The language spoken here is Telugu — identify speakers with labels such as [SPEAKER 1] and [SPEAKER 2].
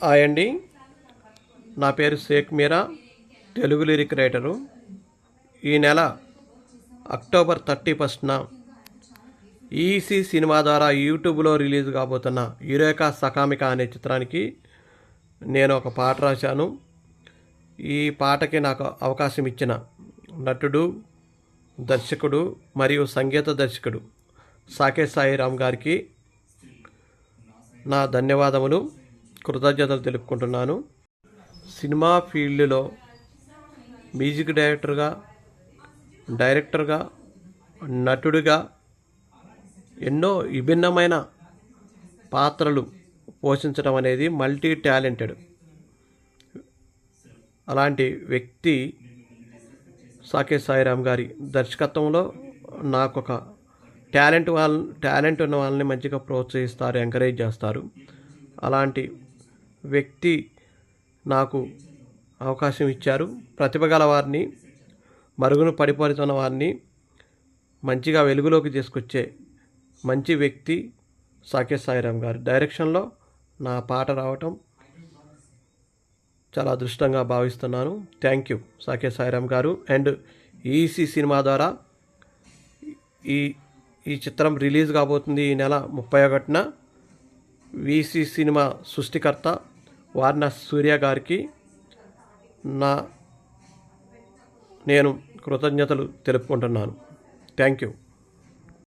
[SPEAKER 1] హాయ్ అండి, నా పేరు షేక్ మీరా, తెలుగు లిరిక్ రైటరు. ఈ నెల అక్టోబర్ 31న ఈసీ సినిమా ద్వారా యూట్యూబ్లో రిలీజ్ కాబోతున్న యురేకా సకామిక అనే చిత్రానికి నేను ఒక పాట రాశాను. ఈ పాటకి నాకు అవకాశం ఇచ్చిన నటుడు, దర్శకుడు మరియు సంగీత దర్శకుడు సాకేత్ సాయిరామ్ గారికి నా ధన్యవాదములు, కృతజ్ఞతలు తెలుపుకుంటున్నాను. సినిమా ఫీల్డ్లో మ్యూజిక్ డైరెక్టర్గా, నటుడిగా ఎన్నో విభిన్నమైన పాత్రలు పోషించడం అనేది మల్టీ టాలెంటెడ్. అలాంటి వ్యక్తి సాకేత్ సాయిరామ్ గారి దర్శకత్వంలో నాకు ఒక టాలెంట్ ఉన్న వాళ్ళని మంచిగా ప్రోత్సహిస్తారు, ఎంకరేజ్ చేస్తారు. అలాంటి వ్యక్తి నాకు అవకాశం ఇచ్చారు. ప్రతిభ గల వారిని, మరుగున పడిపోతున్న వారిని మంచిగా వెలుగులోకి తీసుకొచ్చే మంచి వ్యక్తి సాకేత్ సాయిరామ్ గారు డైరెక్షన్లో నా పాట రావటం చాలా అదృష్టంగా భావిస్తున్నాను. థ్యాంక్ యూ సాకేత్ సాయిరామ్ గారు. అండ్ ఈసీ సినిమా ద్వారా ఈ చిత్రం రిలీజ్ కాబోతుంది ఈ నెల 31న. వీసీ సినిమా సృష్టికర్త వార్న సూర్య గారికి నేను కృతజ్ఞతలు తెలుపుకుంటున్నాను. Thank you.